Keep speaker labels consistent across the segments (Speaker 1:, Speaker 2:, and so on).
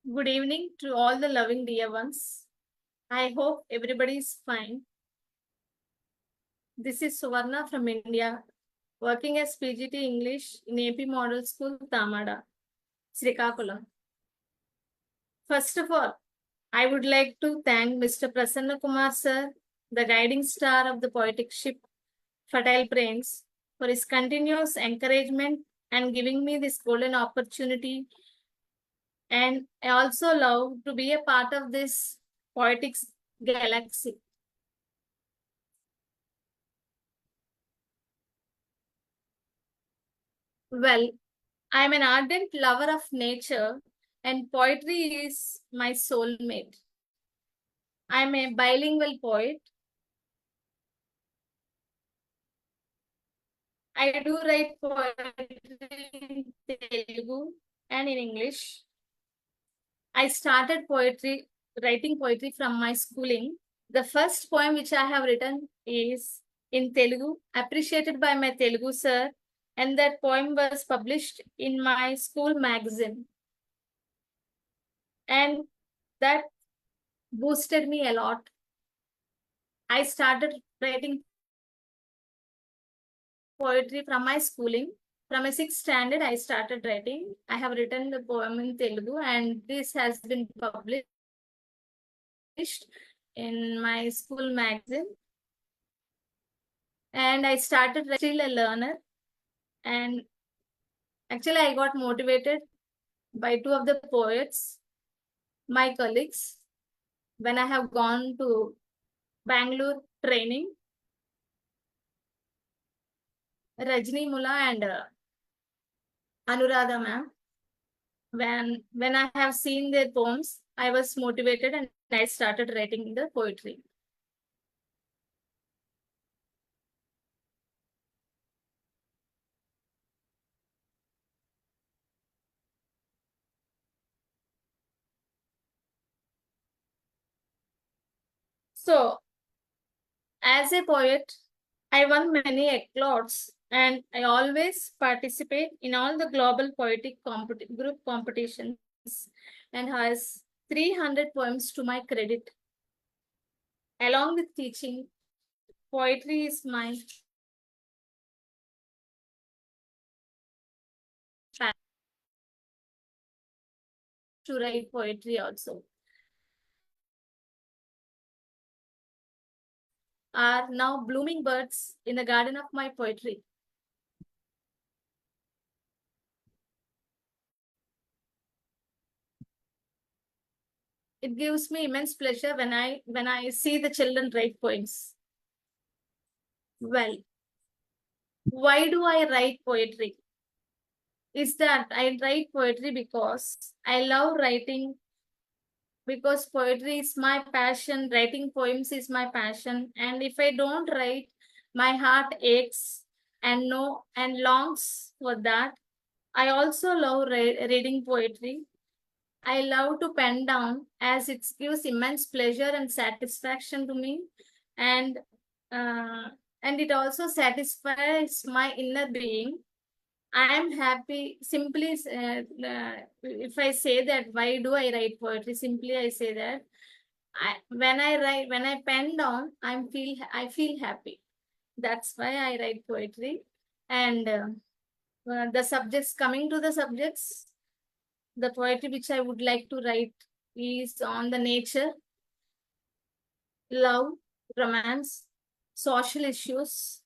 Speaker 1: Good evening to all the loving dear ones. I hope everybody is fine. This is Suvarna from India, working as PGT English in AP Model School, Tamada, Srikakulam. First of all, I would like to thank Mr. Prasanna Kumar sir, the guiding star of the poetic ship Fertile Brains, for his continuous encouragement and giving me this golden opportunity. And I also love to be a part of this poetics galaxy. Well, I'm an ardent lover of nature, and poetry is my soulmate. I'm a bilingual poet. I do write poetry in Telugu and in English. I started writing poetry from my schooling. The first poem which I have written is in Telugu, appreciated by my Telugu sir, and that poem was published in my school magazine. And that boosted me a lot. I started writing poetry from my schooling. From a sixth standard, I started writing. I have written the poem in Telugu, and this has been published in my school magazine. And I started still a learner. And actually, I got motivated by two of the poets, my colleagues, when I have gone to Bangalore training, Rajni Mula and Anuradha ma'am. When I have seen their poems, I was motivated and I started writing the poetry. So, as a poet, I won many accolades and I always participate in all the global poetic group competitions and has 300 poems to my credit. Along with teaching, poetry is my passion to write poetry also. Are now blooming birds in the garden of my poetry. It gives me immense pleasure when I see the children write poems. Well, why do I write poetry? Is that I write poetry because I love writing, because poetry is my passion, writing poems is my passion, and if I don't write, my heart aches and no and longs for that. I also love reading poetry. I love to pen down as it gives immense pleasure and satisfaction to me, and uh, and it also satisfies my inner being. I am happy. Simply, if I say that, why do I write poetry? Simply, I say that when I pen down, I feel happy. That's why I write poetry, and the subjects coming to the subjects. The poetry which I would like to write is on the nature, love, romance, social issues,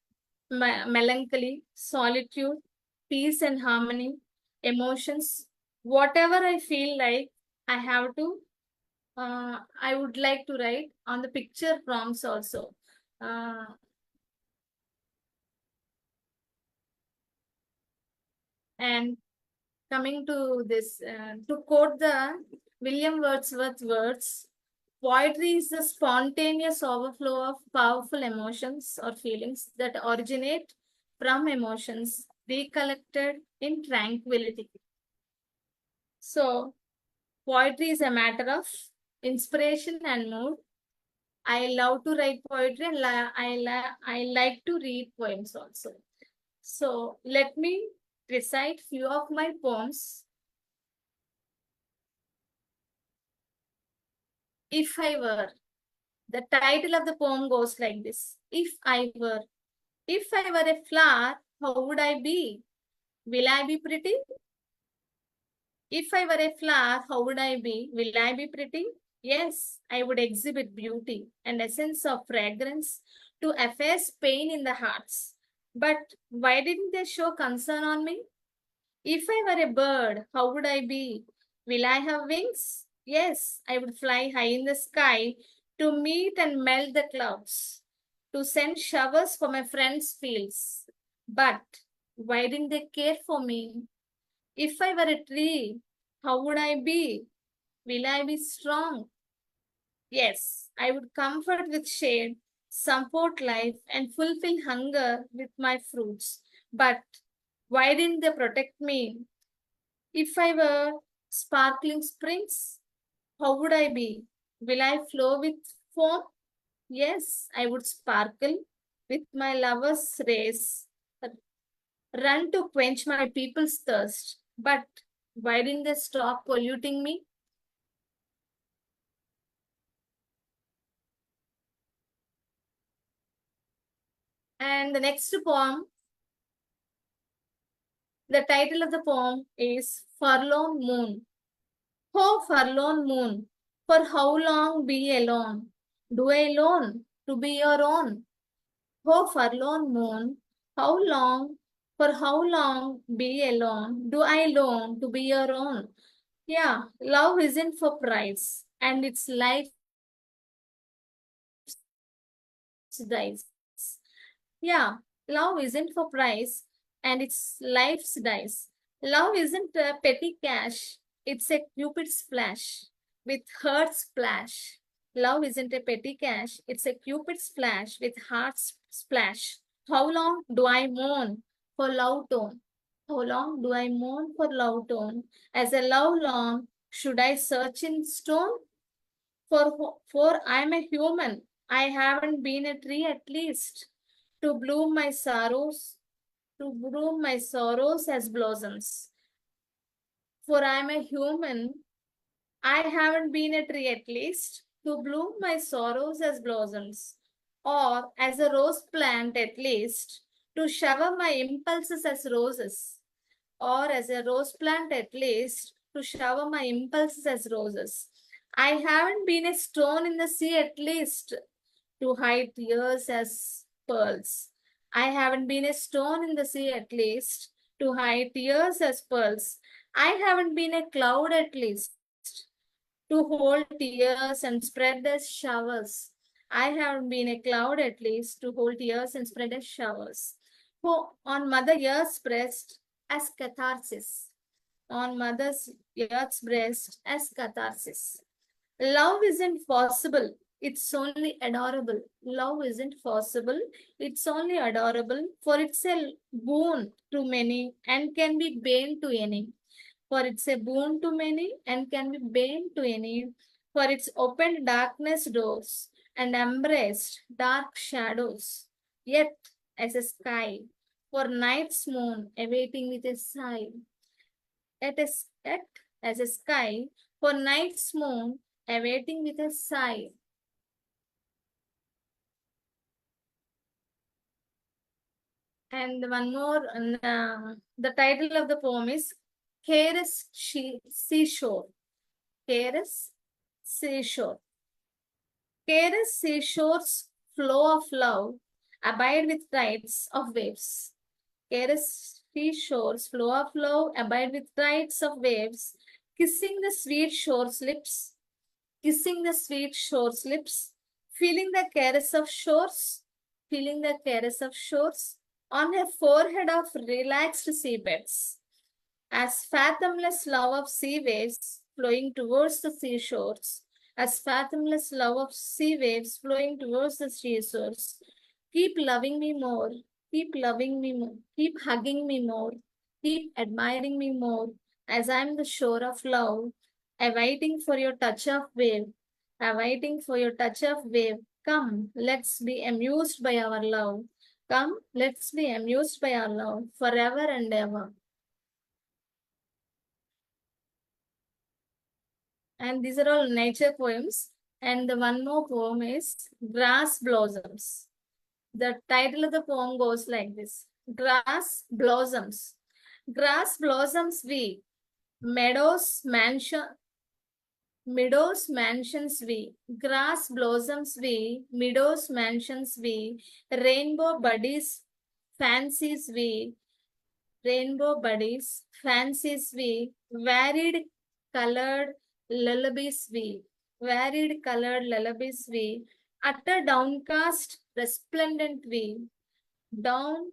Speaker 1: melancholy, solitude, peace and harmony, emotions. Whatever I feel like, I have to, I would like to write on the picture prompts also. Uh, and coming to this, to quote the William Wordsworth words, poetry is the spontaneous overflow of powerful emotions or feelings that originate from emotions recollected in tranquility. So, poetry is a matter of inspiration and mood. I love to write poetry and I like to read poems also. So, let me recite few of my poems. If I were. The title of the poem goes like this. If I were a flower, how would I be? Will I be pretty? If I were a flower, how would I be? Will I be pretty? Yes, I would exhibit beauty and a sense of fragrance to efface pain in the hearts. But why didn't they show concern on me? If I were a bird, how would I be? Will I have wings? Yes, I would fly high in the sky to meet and melt the clouds, to send showers for my friends' fields. But why didn't they care for me? If I were a tree, how would I be? Will I be strong? Yes, I would comfort with shade, support life, and fulfill hunger with my fruits. But why didn't they protect me? If I were sparkling springs, how would I be? Will I flow with foam? Yes, I would sparkle with my lover's race, run to quench my people's thirst. But why didn't they stop polluting me? And the next poem, the title of the poem is Forlorn Moon. Oh, forlorn moon, for how long be alone? Do I long to be your own? Oh, forlorn moon, how long, for how long be alone? Do I long to be your own? Yeah, love isn't for price, and its life dies. Yeah, love isn't for price, and its life dies. Love isn't a petty cash, it's a cupid splash with heart splash. Love isn't a petty cash, it's a cupid splash with heart splash. How long do I mourn for love tone? How long do I mourn for love tone? As a love long, should I search in stone? For I'm a human. I haven't been a tree at least to bloom my sorrows, to bloom my sorrows as blossoms. For I'm a human. I haven't been a tree at least to bloom my sorrows as blossoms, or as a rose plant at least to shower my impulses as roses, or as a rose plant at least to shower my impulses as roses. I haven't been a stone in the sea at least to hide tears as pearls. I haven't been a stone in the sea at least to hide tears as pearls. I haven't been a cloud at least to hold tears and spread as showers. I haven't been a cloud at least to hold tears and spread as showers. For on Mother Earth's breast as catharsis. On Mother's Earth's breast as catharsis. Love isn't possible. It's only adorable. Love isn't possible. It's only adorable, for it's a boon to many and can be bane to any. For it's a boon to many and can be bane to any. For it's opened darkness doors and embraced dark shadows. Yet, as a sky, for night's moon awaiting with a sigh. Yet as a sky, for night's moon awaiting with a sigh. And one more, the title of the poem is Careless Seashore. Careless Seashore. Careless seashores flow of love abide with tides of waves. Careless seashores flow of love abide with tides of waves, kissing the sweet shore's lips, kissing the sweet shore's lips, feeling the caress of shores, feeling the caress of shores on her forehead of relaxed seabeds. As fathomless love of sea waves flowing towards the seashores, as fathomless love of sea waves flowing towards the seashores, keep loving me more, keep loving me more, keep hugging me more, keep admiring me more, as I am the shore of love, awaiting for your touch of wave, awaiting for your touch of wave. Come, let's be amused by our love. Come, let's be amused by our love forever and ever. And these are all nature poems. And the one more poem is Grass Blossoms. The title of the poem goes like this: Grass blossoms. Grass blossoms we, meadows, mansions we, grass blossoms we, meadows, mansions we, rainbow buddies, fancies we, rainbow buddies, fancies we, colored lullabies we, varied colored lullabies we, utter downcast, resplendent we, down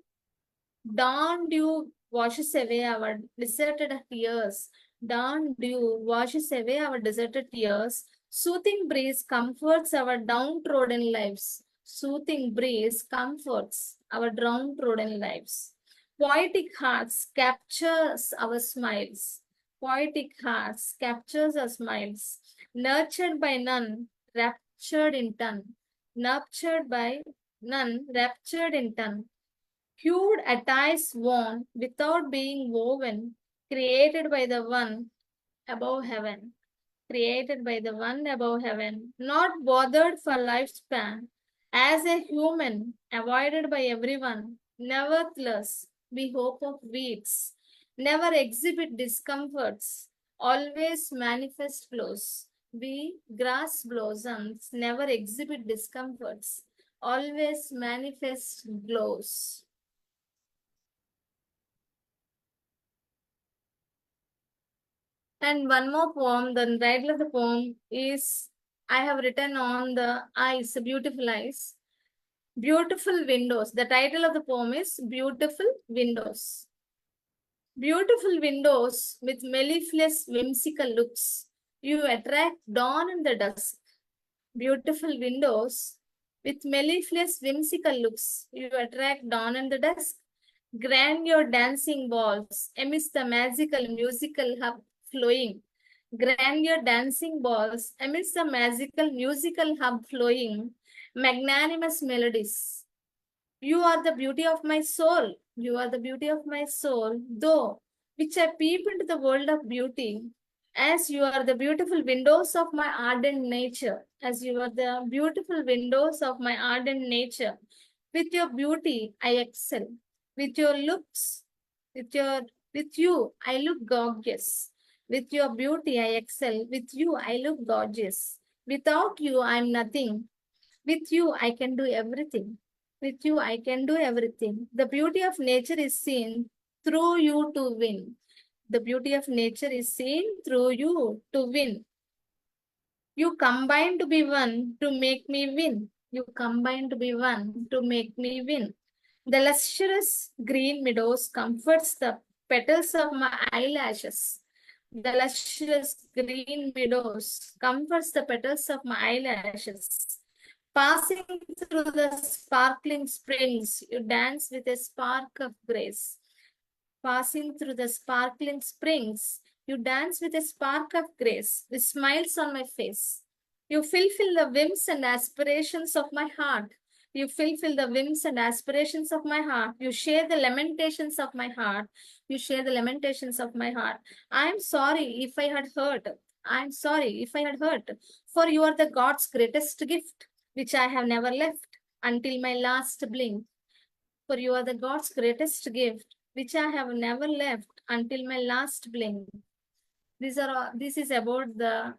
Speaker 1: dawn dew washes away our deserted tears. Dawn dew washes away our deserted tears. Soothing breeze comforts our downtrodden lives. Soothing breeze comforts our downtrodden lives. Poetic hearts captures our smiles. Poetic hearts captures our smiles. Nurtured by none, raptured in turn. Nurtured by none, raptured in turn. Hued attires worn without being woven, created by the one above heaven, created by the one above heaven, not bothered for lifespan, as a human, avoided by everyone, nevertheless, we hope of weeds, never exhibit discomforts, always manifest flows. We, grass blossoms, never exhibit discomforts, always manifest glows. And one more poem, the title of the poem is I have written on the eyes, beautiful eyes, beautiful windows. The title of the poem is Beautiful Windows. Beautiful windows with mellifluous, whimsical looks. You attract dawn in the dusk. Beautiful windows with mellifluous, whimsical looks. You attract dawn in the dusk. Grandeur dancing balls amidst the magical musical hub flowing. Grandeur dancing balls amidst the magical musical hub flowing. Magnanimous melodies. You are the beauty of my soul. You are the beauty of my soul, though, which I peep into the world of beauty, as you are the beautiful windows of my ardent nature, as you are the beautiful windows of my ardent nature. With your beauty, I excel. With your looks, with your with you, I look gorgeous. With your beauty, I excel. With you, I look gorgeous. Without you, I am nothing. With you, I can do everything. With you, I can do everything. The beauty of nature is seen through you to win. The beauty of nature is seen through you to win. You combine to be one to make me win. You combine to be one to make me win. The lustrous green meadows comforts the petals of my eyelashes. The lustrous green meadows comforts the petals of my eyelashes. Passing through the sparkling springs, you dance with a spark of grace. Passing through the sparkling springs, you dance with a spark of grace, with smiles on my face. You fulfill the whims and aspirations of my heart. You fulfill the whims and aspirations of my heart. You share the lamentations of my heart. You share the lamentations of my heart. I am sorry if I had hurt. I am sorry if I had hurt. For you are the God's greatest gift, which I have never left until my last blink. For you are the God's greatest gift, which I have never left until my last blink. This is about the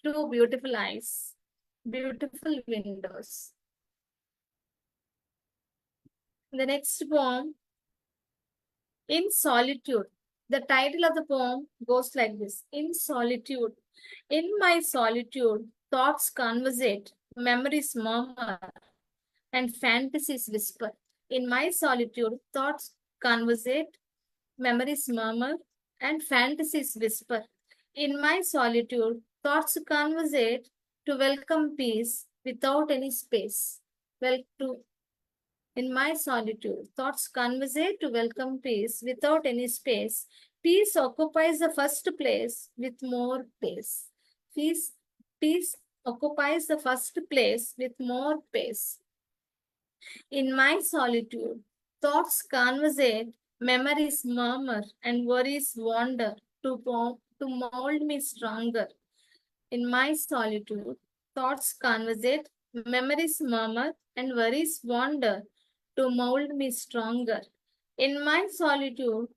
Speaker 1: two beautiful eyes, beautiful windows. The next poem, In Solitude. The title of the poem goes like this: In solitude, in my solitude, thoughts conversate, memories murmur, and fantasies whisper. In my solitude, thoughts conversate, memories murmur, and fantasies whisper. In my solitude, thoughts conversate to welcome peace without any space. Well, to in my solitude, thoughts conversate to welcome peace without any space. Peace occupies the first place with more pace. Peace, peace occupies the first place with more pace. In my solitude, thoughts conversate, memories murmur, and worries wander to mold me stronger. In my solitude, thoughts conversate, memories murmur, and worries wander to mold me stronger. In my solitude,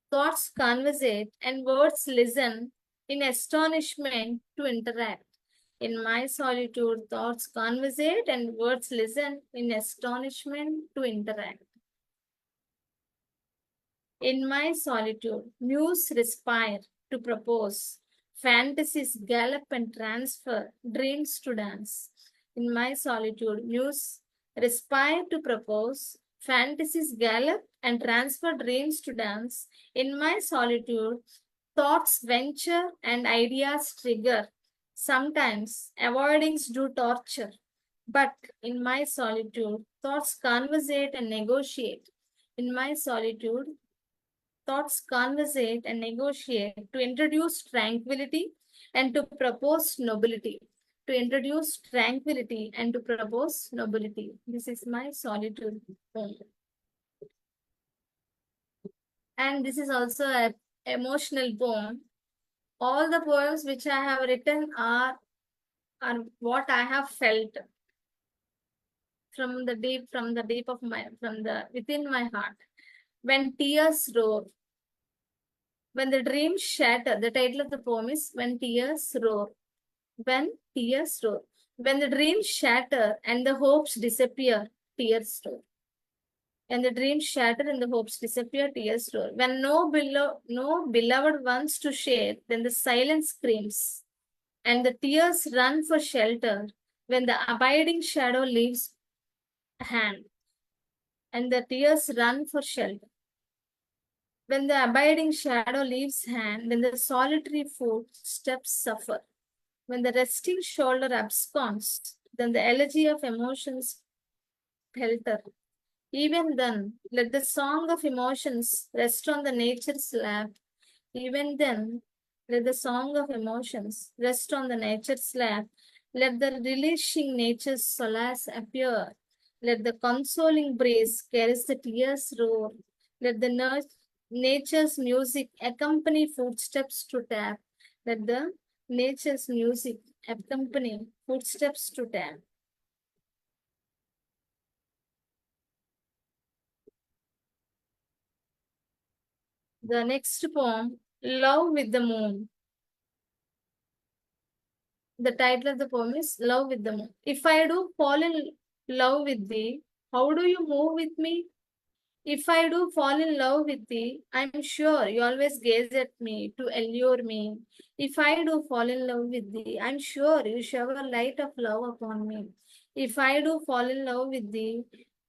Speaker 1: thoughts conversate and words listen in astonishment to interact. In my solitude, thoughts conversate and words listen in astonishment to interact. In my solitude, muse respire to propose, fantasies gallop and transfer, dreams to dance. In my solitude, muse respire to propose, fantasies gallop and transfer, dreams to dance. In my solitude, thoughts venture and ideas trigger. Sometimes avoidings do torture, but in my solitude, thoughts conversate and negotiate. In my solitude, thoughts conversate and negotiate to introduce tranquility and to propose nobility. To introduce tranquility and to propose nobility. This is my solitude poem. And this is also an emotional poem. All the poems which I have written are what I have felt from the deep of my, from the within my heart. When tears roar, when the dreams shatter, the title of the poem is When Tears Roar. When tears roar. When the dreams shatter and the hopes disappear, tears roar. When the dreams shatter and the hopes disappear, tears roar. When no beloved wants to share, then the silence screams, and the tears run for shelter. When the abiding shadow leaves a hand, and the tears run for shelter. When the abiding shadow leaves hand, when the solitary footsteps suffer, when the resting shoulder absconds, then the elegy of emotions pelter. Even then, let the song of emotions rest on the nature's lap. Even then, let the song of emotions rest on the nature's lap. Let the relishing nature's solace appear. Let the consoling breeze caress the tears roar. Let the nature's music accompany footsteps to tap. Let the nature's music accompany footsteps to tap. The next poem, Love with the Moon. The title of the poem is Love with the Moon. If I do fall in love with thee, how do you move with me? If I do fall in love with thee, I'm sure you always gaze at me to allure me. If I do fall in love with thee, I'm sure you shower light of love upon me. If I do fall in love with thee,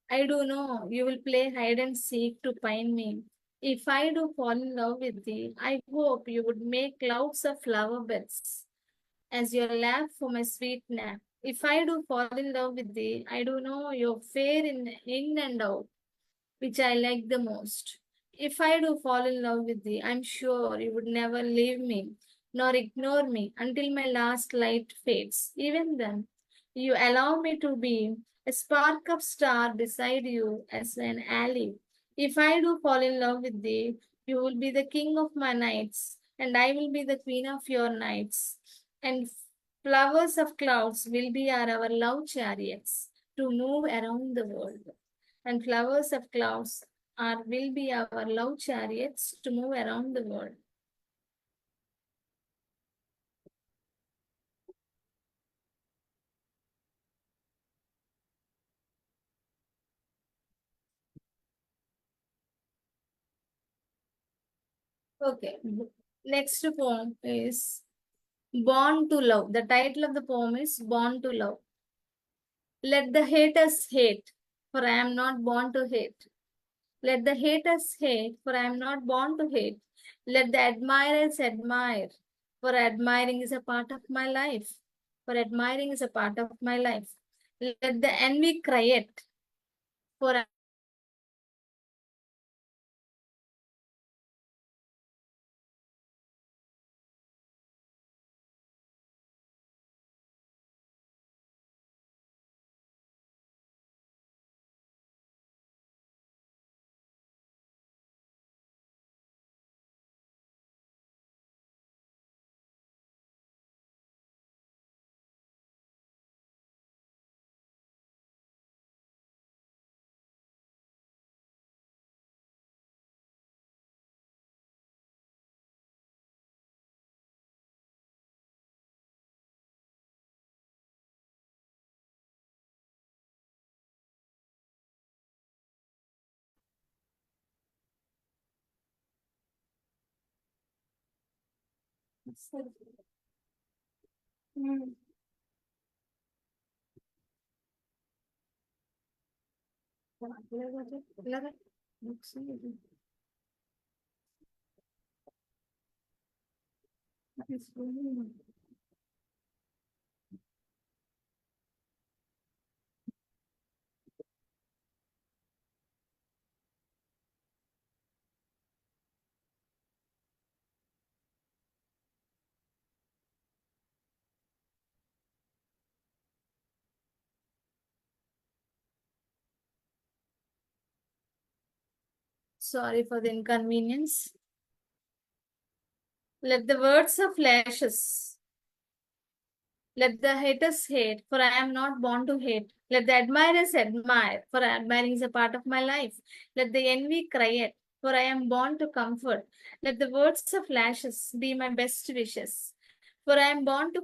Speaker 1: I do know you will play hide and seek to find me. If I do fall in love with thee, I hope you would make clouds of flower beds as your lap for my sweet nap. If I do fall in love with thee, I do know you're fair in and out, which I like the most. If I do fall in love with thee, I'm sure you would never leave me, nor ignore me until my last light fades. Even then, you allow me to be a spark of star beside you as an ally. If I do fall in love with thee, you will be the king of my nights, and I will be the queen of your nights. And flowers of clouds will be our love chariots to move around the world, and flowers of clouds will be our love chariots to move around the world. Okay. Next poem is Born to Love. The title of the poem is Born to Love. Let the haters hate, for I am not born to hate. Let the haters hate, for I am not born to hate. Let the admirers admire, for admiring is a part of my life. For admiring is a part of my life. Let the envy cry it, for Hmm. Sorry for the inconvenience. Let the words of lashes. Let the haters hate, for I am not born to hate. Let the admirers admire, for admiring is a part of my life. Let the envy cry, for I am born to comfort. Let the words of lashes be my best wishes, for I am born to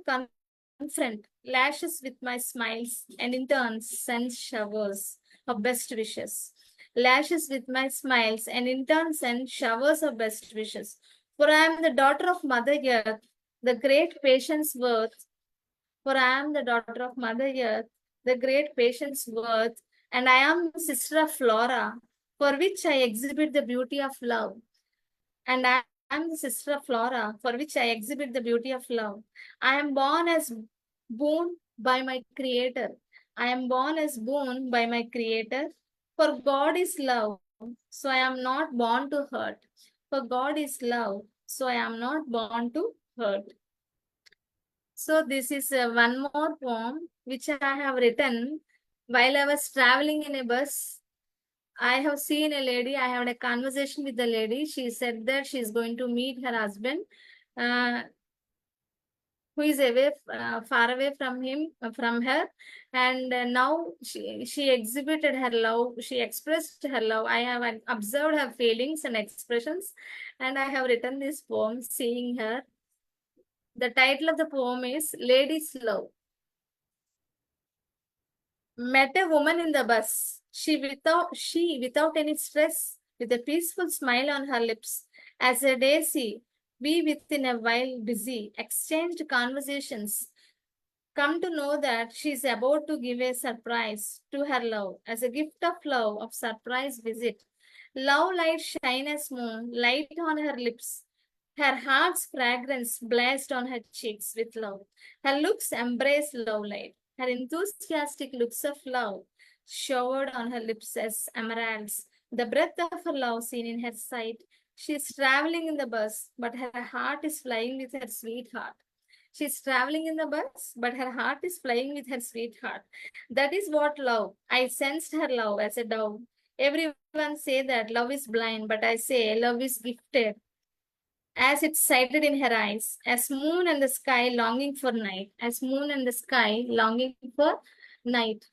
Speaker 1: confront lashes with my smiles, and in turn send showers of best wishes. Lashes with my smiles, and in turn send showers of best wishes. For I am the daughter of Mother Earth, the great patience worth, for I am the daughter of Mother Earth, the great patience worth, and I am the sister of Flora, for which I exhibit the beauty of love. And I am the sister of Flora, for which I exhibit the beauty of love. I am born as boon by my Creator. I am born as boon by my Creator. For God is love, so I am not born to hurt. For God is love, so I am not born to hurt. So this is one more poem which I have written while I was traveling in a bus. I have seen a lady. I had a conversation with the lady. She said that she is going to meet her husband, uh, who is away, far away from him, from her, and now she exhibited her love. She expressed her love. I have observed her feelings and expressions, and I have written this poem, seeing her. The title of the poem is "Lady's Love." Met a woman in the bus. She without any stress, with a peaceful smile on her lips. As a daisy, we within a while busy, exchanged conversations. Come to know that she is about to give a surprise to her love, as a gift of love, of surprise visit. Love light shine as moon, light on her lips. Her heart's fragrance blazed on her cheeks with love. Her looks embraced love light. Her enthusiastic looks of love showered on her lips as emeralds. The breath of her love seen in her sight. She is traveling in the bus, but her heart is flying with her sweetheart. She's traveling in the bus, but her heart is flying with her sweetheart. That is what love. I sensed her love as a dove. Everyone say that love is blind, but I say love is gifted, as it sighted in her eyes, as moon and the sky longing for night, as moon and the sky longing for night.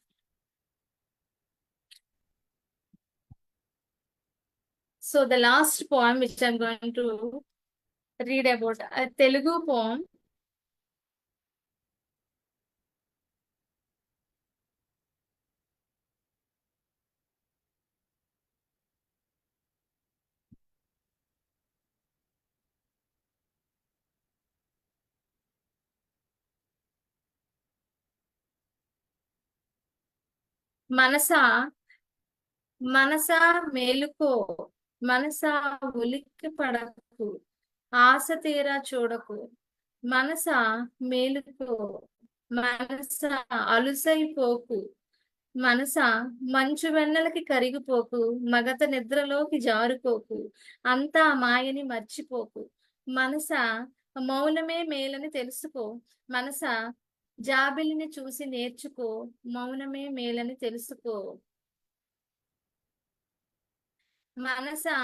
Speaker 1: So the last poem which I'm going to read about, a Telugu poem. మనసా మనసా మేలుకో, మనసా ఉలిక్కి పడకు, ఆశ తీరా చూడకు, మనసా మేలుకో, మనసా అలుసైపోకు, మనసా మంచు వెన్నెలకి కరిగిపోకు, మగత నిద్రలోకి జారుకోకు, అంతా మాయని మర్చిపోకు, మనసా మౌనమే మేలని తెలుసుకో, మనసా జాబిలిని చూసి నేర్చుకో, మౌనమే మేలని తెలుసుకో. మనసా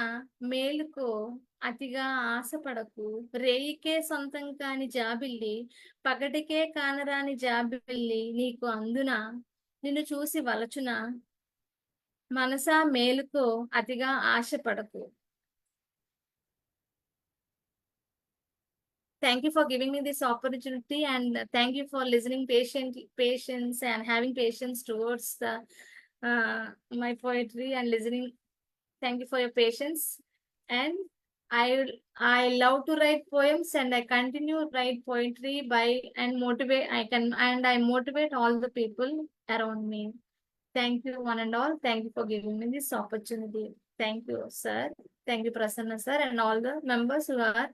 Speaker 1: మేలుకో, అతిగా ఆశపడకు, రేయికే సొంతం కాని జాబిల్లి, పగటికే కానరాని జాబిల్లి నీకు అందునా, నిన్ను చూసి వలచునా, మనసా మేలుకో, అతిగా ఆశపడకు. Thank you for giving me this opportunity, and thank you for listening patience and having patience towards the my poetry and listening. Thank you for your patience, and I love to write poems and I continue to write poetry by and motivate I motivate all the people around me. Thank you one and all. Thank you for giving me this opportunity. Thank you, sir. Thank you, Prasanna sir, and all the members who are